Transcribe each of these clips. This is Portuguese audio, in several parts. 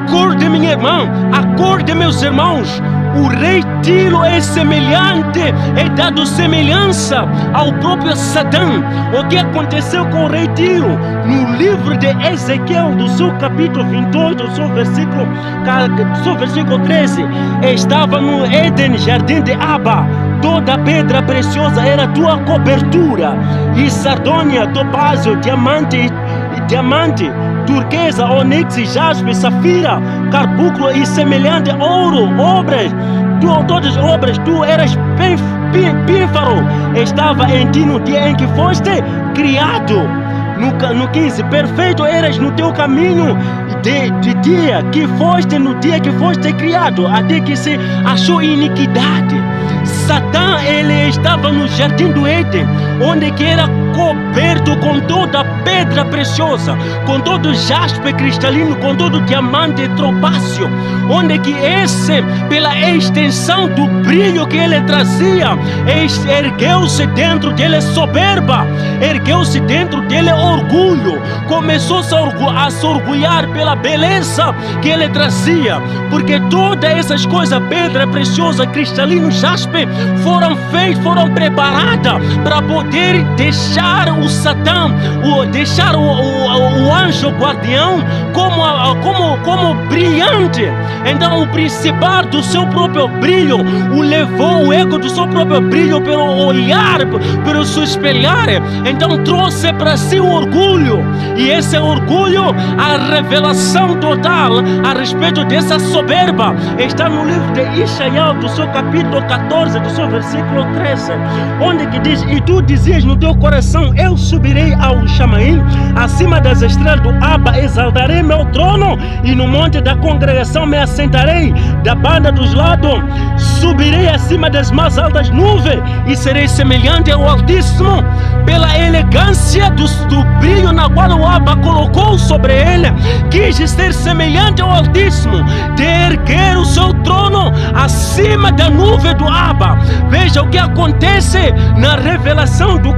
Acorde, minha irmã, acorde, meus irmãos. O rei Tiro é semelhante, é dado semelhança ao próprio Satã. O que aconteceu com o rei Tiro? No livro de Ezequiel, do seu capítulo 28, do seu versículo 13, estava no Éden, jardim de Aba. Toda pedra preciosa era tua cobertura, e sardônia, topázio, diamante, turquesa, ônix, jaspe, safira, carbúnculo e semelhante ouro, todas obras, tu eras pífaro, estava em ti no dia em que foste criado. No 15, perfeito eras no teu caminho de dia que foste, no dia que foste criado, até que se achou iniquidade. Satã, ele estava no jardim do Éden, onde que era coberto com toda pedra preciosa, com todo jaspe cristalino, com todo diamante tropáceo, onde que pela extensão do brilho que ele trazia, ergueu-se dentro dele soberba, ergueu-se dentro dele orgulho, começou a se orgulhar pela beleza que ele trazia, porque todas essas coisas, pedra preciosa, cristalino, jaspe, foram preparadas para poder deixar o Satã, deixar o anjo guardião como brilhante. Então o principal do seu próprio brilho levou o ego do seu próprio brilho pelo olhar, pelo se espelhar. Então trouxe para si o orgulho, e esse orgulho, a revelação total a respeito dessa soberba está no livro de Isaías, do seu capítulo 14, do seu versículo 13, onde que diz: e tu dizias no teu coração, eu subirei ao Chamaim, acima das estrelas do Aba exaltarei meu trono, e no monte da congregação me assentarei, da banda dos lados subirei acima das mais altas nuvens, e serei semelhante ao Altíssimo, pela elegância do brilho na qual o Aba colocou sobre ele. Quis ser semelhante ao Altíssimo, de erguer o seu trono acima da nuvem do Aba. Veja o que acontece na revelação do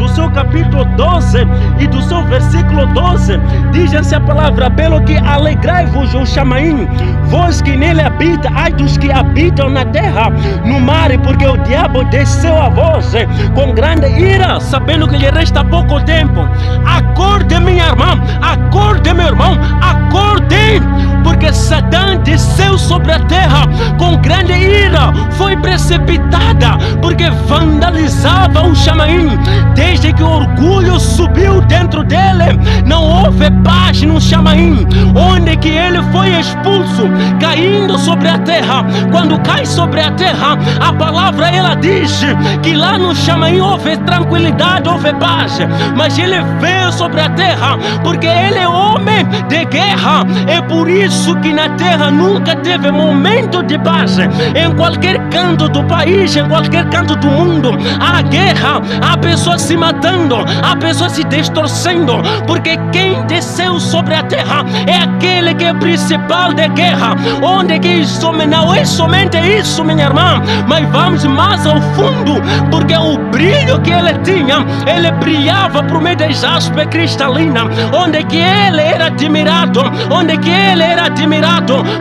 seu capítulo 12 e do seu versículo 12. Diz-se a palavra: pelo que alegrai-vos o Chamaim, vós que nele habita, ai dos que habitam na terra, no mar, porque o diabo desceu a vós com grande ira, sabendo que lhe resta pouco tempo. Acorde, minha irmã, acorde, meu irmão, acorde, porque Satã desceu sobre a terra com grande ira, foi precipitada, porque vandalizava o Chamaim. Desde que o orgulho subiu dentro dele, não houve paz no Chamaim, onde que ele foi expulso, caindo sobre a terra. Quando cai sobre a terra, a palavra ela diz que lá no Chamaim houve tranquilidade, houve paz, mas ele veio sobre a terra porque ele é homem de guerra. É por isso que na terra nunca teve momento de paz. Em qualquer canto do país, em qualquer canto do mundo, há guerra, há pessoas se matando, há pessoas se distorcendo, porque quem desceu sobre a terra é aquele que é principal de guerra. Onde que isso não é somente isso, minha irmã, mas vamos mais ao fundo, porque o brilho que ele tinha, ele brilhava por meio da jaspe cristalina, onde que ele era admirado,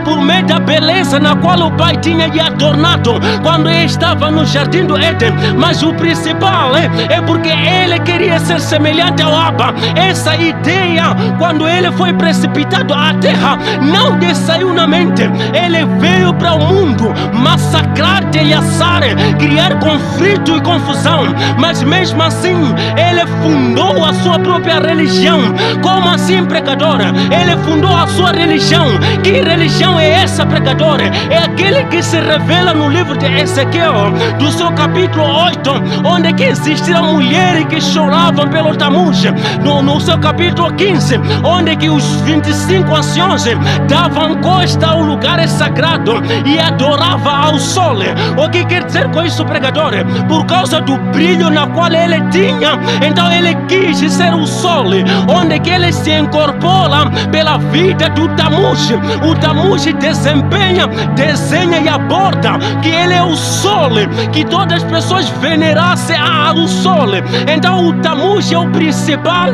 por meio da beleza na qual o pai tinha lhe adornado quando ele estava no jardim do Éden. Mas o principal é porque ele queria ser semelhante ao Aba. Essa ideia, quando ele foi precipitado à terra, não lhe saiu na mente. Ele veio para o mundo massacrar, telhaçar, criar conflito e confusão, mas mesmo assim ele fundou a sua própria religião. Como assim, pregador? Ele fundou a sua religião. Que religião é essa, pregador? É aquele que se revela no livro de Ezequiel, do seu capítulo 8, onde que existiram mulheres que choravam pelo Tammuz, no seu capítulo 15, onde que os 25 anciões davam costa ao lugar sagrado e adoravam ao sol. O que quer dizer com isso, pregador? Por causa do brilho na qual ele tinha, então ele quis ser o sol, onde que ele se incorpora pela vida do Tammuz. O Tammuz desenha e aborda que ele é o sol, que todas as pessoas venerassem o sol. Então o Tammuz é o principal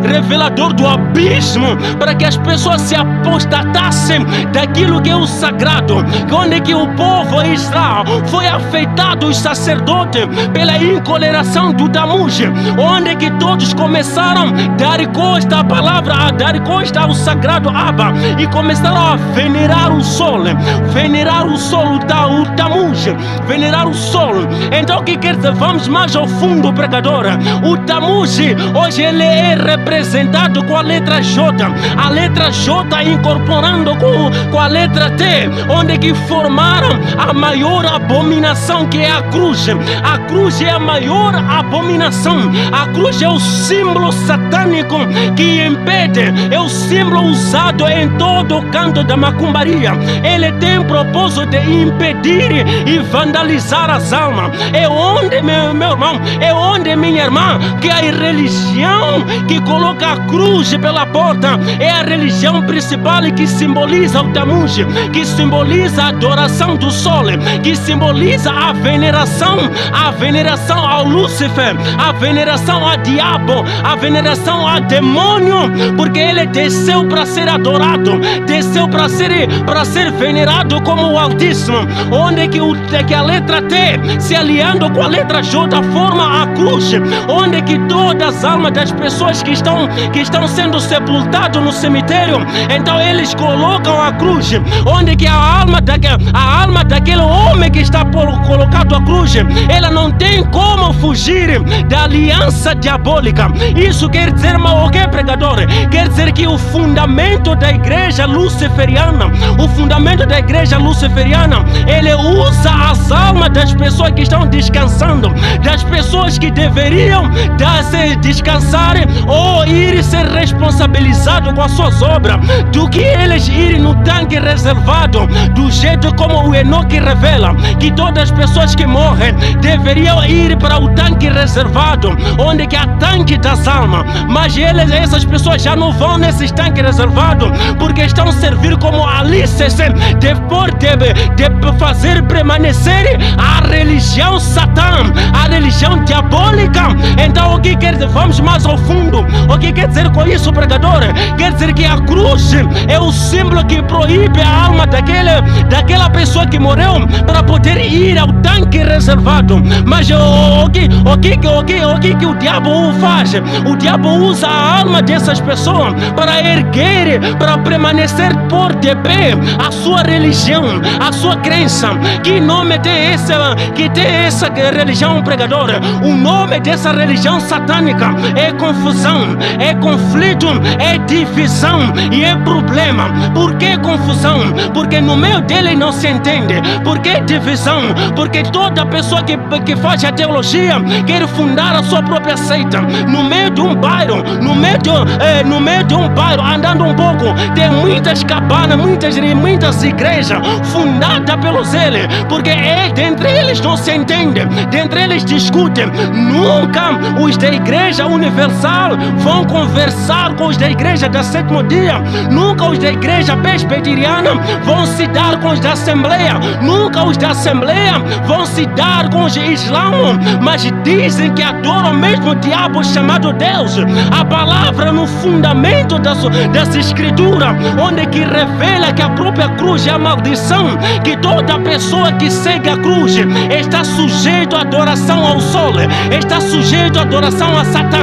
revelador do abismo, para que as pessoas se apostatassem daquilo que é o sagrado, onde que o povo Israel foi afetado, os sacerdotes, pela incoleração do Tammuz, onde que todos começaram a dar costa à palavra, a dar costa ao sagrado Abba, e começaram a venerar o sol, o Tammuz, venerar o sol. Então o que quer dizer? Vamos mais ao fundo, pregador. O Tammuz hoje ele é representado com a letra J, a letra J incorporando com a letra T, onde que formaram a maior abominação, que é a cruz. A cruz é a maior abominação. A cruz é o símbolo satânico que impede, é o símbolo usado em todo o canto da macumbaria. Ele tem propósito de impedir e vandalizar as almas. É onde, meu irmão, é onde, minha irmã, que a religião que coloca a cruz pela porta é a religião principal, que simboliza o Tammuz, que simboliza a adoração do sol, que simboliza a veneração ao Lúcifer, a veneração ao diabo, a veneração ao demônio, porque ele desceu para ser adorado, desceu para ser venerado como o Altíssimo, onde que a letra T se aliando com a letra J forma a cruz, onde que todas as almas das pessoas que estão sendo sepultadas no cemitério, então eles colocam a cruz, onde que a alma daquele homem que está colocado a cruz, ela não tem como fugir da aliança diabólica. Isso quer dizer, o que, pregador? Quer dizer que o fundamento da igreja luciferiana, ele usa as almas das pessoas que estão descansando, das pessoas que deveriam se descansar ou ir ser responsabilizados com as suas obras, do que eles irem no tanque reservado, do jeito como o Enoque revela, que todas as pessoas que morrem deveriam ir para o tanque reservado, onde que há tanque das almas, mas essas pessoas já não vão nesses tanques reservados, porque estão servir como alicerce de fazer permanecer a religião satã, a religião diabólica. Então o que quer dizer? Vamos mais ao fundo. O que quer dizer com isso, pregador? Quer dizer que a cruz é o símbolo que proíbe a alma daquela pessoa que morreu para poder ir ao tanque reservado. Mas o que o diabo faz? O diabo usa a alma dessas pessoas para erguer, para permanecer por de pé a sua religião, a sua crença. Que nome tem essa religião, pregador? O nome dessa religião satânica é confusão, é conflito, é divisão e é problema. Por que confusão? Porque no meio dele não se entende. Por que divisão? Porque toda pessoa que faz a teologia quer fundar a sua própria seita. No meio de um bairro, andando um pouco, tem muitas cabanas, muitas igrejas fundadas pelos eles, porque dentre eles não se entendem, dentre eles discutem. Nunca os da igreja universal vão conversar com os da igreja da sétimo dia. Nunca os da igreja presbiteriana vão se dar com os da assembleia. Nunca os da assembleia vão se dar com os de Islã, mas dizem que adoram o mesmo diabo chamado Deus. A palavra no fundamento dessa escritura, onde que revela que a própria cruz é a maldição, que toda pessoa que segue a cruz está sujeito à adoração ao sol, está sujeito à adoração a Satã.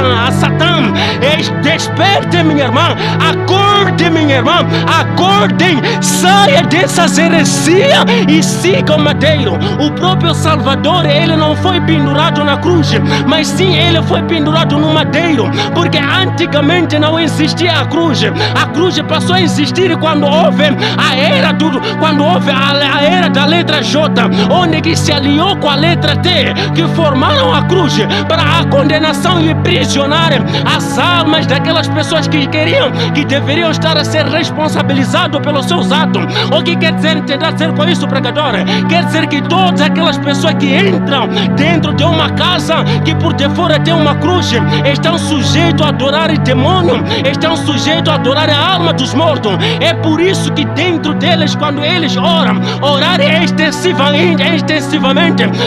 Desperte, minha irmã, acorde, minha irmã, acordem, saia dessas heresias e siga o Madeiro, o próprio Salvador. Salvador, ele não foi pendurado na cruz, mas sim ele foi pendurado no madeiro, porque antigamente não existia a cruz. A cruz passou a existir quando houve a era da letra J, onde que se aliou com a letra T, que formaram a cruz para a condenação e prisionar as almas daquelas pessoas que deveriam estar a ser responsabilizados pelos seus atos. O que quer dizer, tentar dizer com isso, pregador? Quer dizer que todas aquelas pessoas que entram dentro de uma casa que por de fora tem uma cruz, estão sujeitos a adorar o demônio, estão sujeitos a adorar a alma dos mortos. É por isso que dentro deles, quando eles orar extensivamente,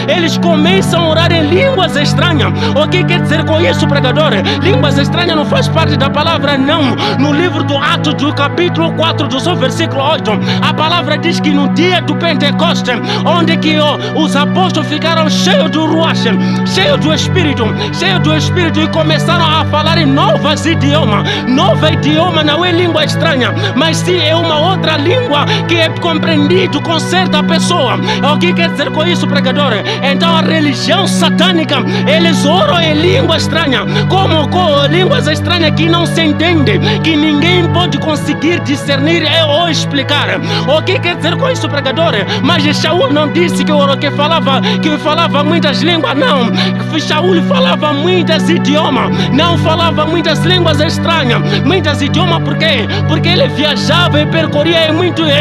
eles começam a orar em línguas estranhas. O que quer dizer com isso, pregador? Línguas estranhas não faz parte da palavra, não. No livro do Atos, do capítulo 4, do seu versículo 8, a palavra diz que no dia do Pentecoste, onde que os apóstolos ficaram cheios do Ruach, cheios do Espírito, e começaram a falar em novos idiomas. Novo idioma não é língua estranha, mas sim é uma outra língua que é compreendido com certa pessoa. O que quer dizer com isso, pregador? Então a religião satânica, eles oram em língua estranha, como línguas estranhas que não se entende, que ninguém pode conseguir discernir ou explicar. O que quer dizer com isso, pregador? Mas Shaul não disse que falava muitas línguas, não. Shaul falava muitos idiomas, não falava muitas línguas estranhas, muitos idiomas. Por quê? Porque ele viajava e percorria em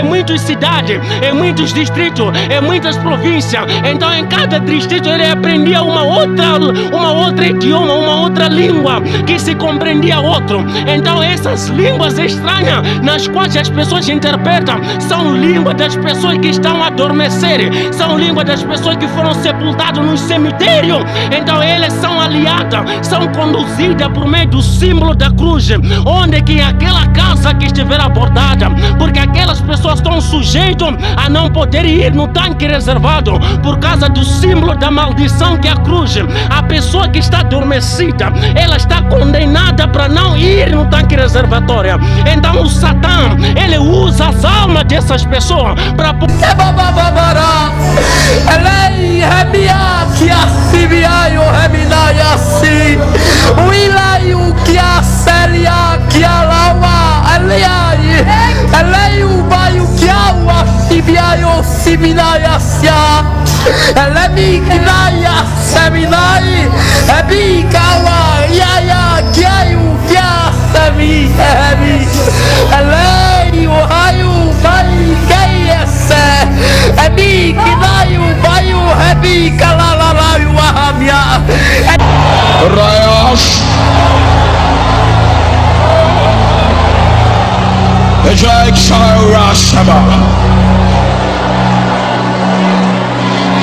muitas cidades, em muitos distritos, em muitas províncias. Então em cada distrito ele aprendia uma outra idioma, uma outra língua que se compreendia outro. Então essas línguas estranhas nas quais as pessoas interpretam são línguas das pessoas que estão a adormecer, são línguas das pessoas que foram sepultadas no cemitério. Então eles são aliadas, são conduzidas por meio do símbolo da cruz, onde que aquela casa que estiver abordada, porque aquelas pessoas estão sujeitas a não poder ir no tanque reservado por causa do símbolo da maldição que é a cruz. A pessoa que está adormecida, ela está condenada para não ir no tanque reservatório. Então o Satã, ele usa as almas dessas pessoas para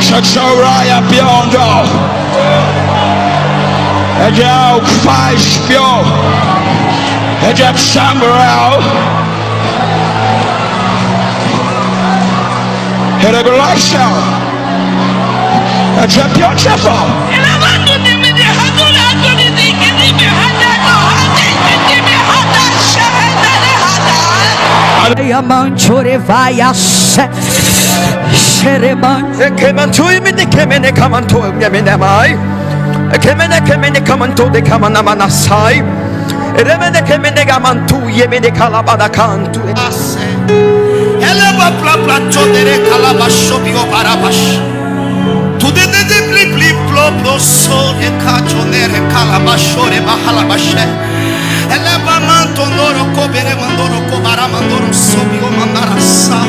Chachoraya Piondo, Ejau Faz Pio, Ejab Sambrao, Heregulação, Ejab Piochefo. Yamanchore vaya Shereman Kemantu imene kemene kamanto yemene mai kemene kamanto de kamana manasai remene kemene kamantu yemene kalabada kantu eleva pla chodere kalabasho bio barabash tu de pli plo so de kachonere kalabashore bahalabashe eleva mantondoro kobere mandoro kobara mandoro sobio mandarasa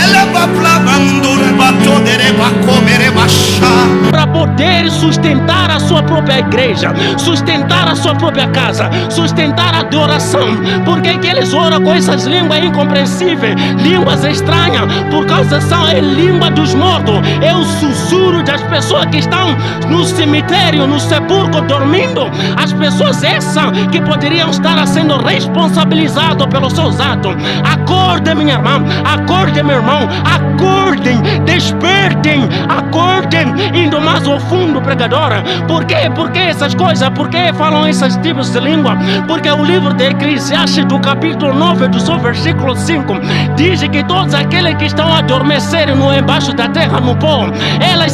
eleva plava mandoro batodere bakobere basha para poder sustentar a sua própria igreja, sustentar a sua própria casa, sustentar a adoração. Porque que eles oram com essas línguas incompreensíveis, línguas estranhas, por causa são a língua dos mortos, é o sussurro das pessoas que estão no cemitério, no sepulcro, dormindo. As pessoas essas que poderiam estar sendo responsabilizadas pelos seus atos. Acordem, minha irmã, acordem, meu irmão, acordem, despertem, acordem, indo mais mais ao fundo, pregador. Por quê? Por que essas coisas? Por que falam esses tipos de língua? Porque o livro de Eclesiastes, do capítulo 9, do seu versículo 5, diz que todos aqueles que estão a adormecer no embaixo da terra, no pó, as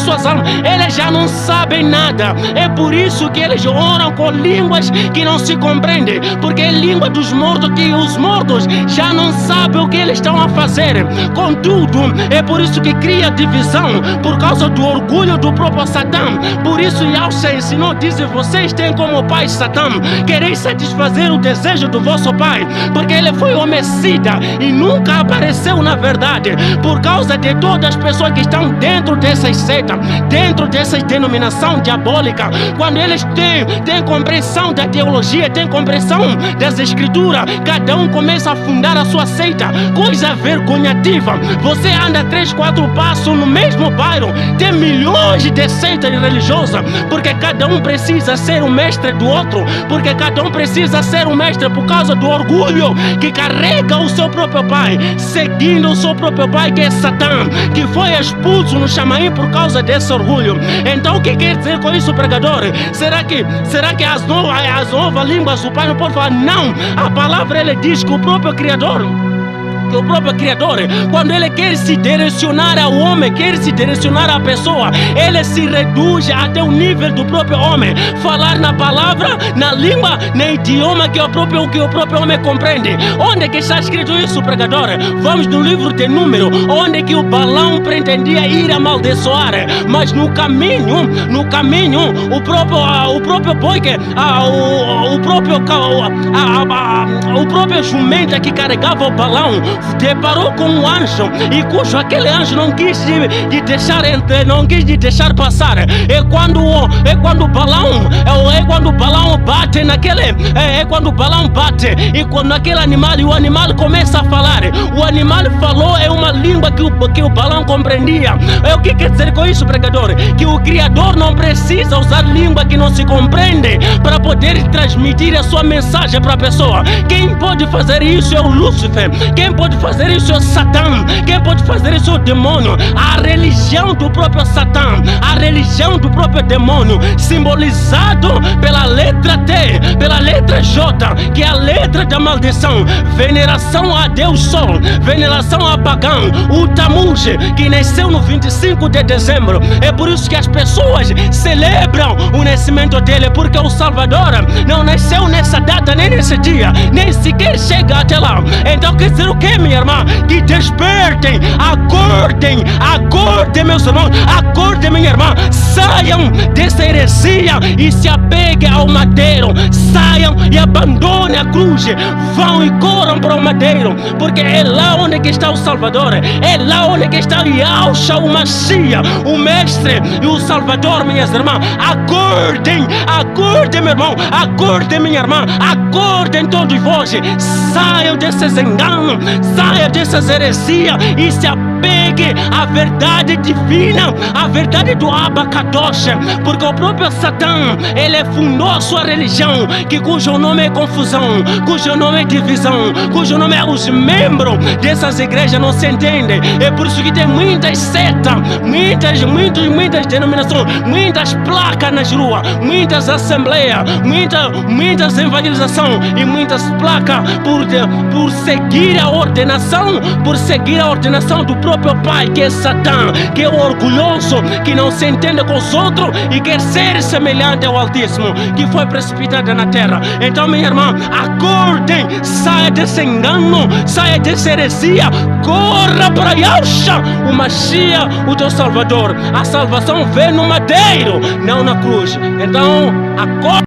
suas almas, eles já não sabem nada. É por isso que eles oram com línguas que não se compreendem, porque é língua dos mortos, que os mortos já não sabem o que eles estão a fazer. Contudo, é por isso que cria divisão, por causa do orgulho do próprio Satã. Por isso Yahshua ensinou, diz: vocês têm como pai Satã, quereis satisfazer o desejo do vosso pai, porque ele foi homicida e nunca apareceu na verdade. Por causa de todas as pessoas que estão dentro dessas seitas, dentro dessa denominação diabólica, quando eles têm compreensão da teologia, têm compreensão das escrituras, cada um começa a fundar a sua seita. Coisa vergonhativa. Você anda 3, 4 passos no mesmo bairro, tem milhões de seitas religiosas, porque cada um precisa ser o mestre do outro, porque cada um precisa ser o mestre por causa do orgulho que carrega o seu próprio pai, seguindo o seu próprio pai, que é Satã, que foi expulso no Chamaim por causa desse orgulho. Então o que quer dizer com isso, pregador? Será que as novas línguas o pai não pode falar? Não, a palavra ele diz que o próprio Criador, quando ele quer se direcionar ao homem, quer se direcionar à pessoa, ele se reduz até o nível do próprio homem, falar na palavra, na língua, no idioma que o próprio homem compreende. Onde é que está escrito isso, pregador? Vamos no livro de Número, onde que o Balaão pretendia ir amaldiçoar, mas no caminho, o próprio boi, o próprio jumento que carregava o Balaão deparou com um anjo, e cujo aquele anjo não quis de deixar entrar, não quis de deixar passar. Quando o Balaão bate naquele, quando o Balaão bate e quando aquele animal, e o animal começa a falar, o animal falou é uma língua que o Balaão compreendia. O que quer dizer com isso, pregador? Que o Criador não precisa usar língua que não se compreende para poder transmitir a sua mensagem para a pessoa. Quem pode fazer isso é o Lúcifer. Quem pode fazer isso é o Satã. Quem pode fazer isso é o demônio. A religião do próprio Satã, a religião do próprio demônio, simbolizado pela letra T, pela letra J, que é a letra da maldição. Veneração a Deus Sol, veneração a Pagão, o Tammuz, que nasceu no 25 de dezembro. É por isso que as pessoas celebram o nascimento dele, porque o Salvador não nasceu nessa data, nem nesse dia, nem sequer chega até lá. Então quer dizer o que, minha irmã? Que despertem, acordem, meus irmãos, acordem, minha irmã, saiam dessa heresia e se apeguem ao madeiro, saiam e abandonem a cruz, vão e corram para o madeiro, porque é lá onde que está o Salvador, é lá onde que está Yahshua, o Mashiach, o Mestre e o Salvador, minhas irmãs. Acordem, meu irmão, acordem, minha irmã, acordem todos vós, saiam desses enganos, saiam dessas heresias e se apeguem à verdade divina, à verdade do Abacadosh, porque o próprio Satã, ele fundou a sua religião, cujo nome é confusão, cujo nome é divisão, cujo nome é os membros dessas igrejas não se entendem. É por isso que tem muitas setas, muitas denominações, muitas placas nas ruas, muitas assembleias, muitas evangelizações e muitas placas por seguir a ordenação, do próprio pai, que é Satã, que é o orgulhoso, que não se entende com os outros e quer ser semelhante ao Altíssimo, que foi precipitado na terra. Então, minha irmã, acordem, saia desse engano, saia dessa heresia, corra para Yahshua, o Mashiach, o teu Salvador. A salvação vem no madeiro, não na cruz. Então, acorda.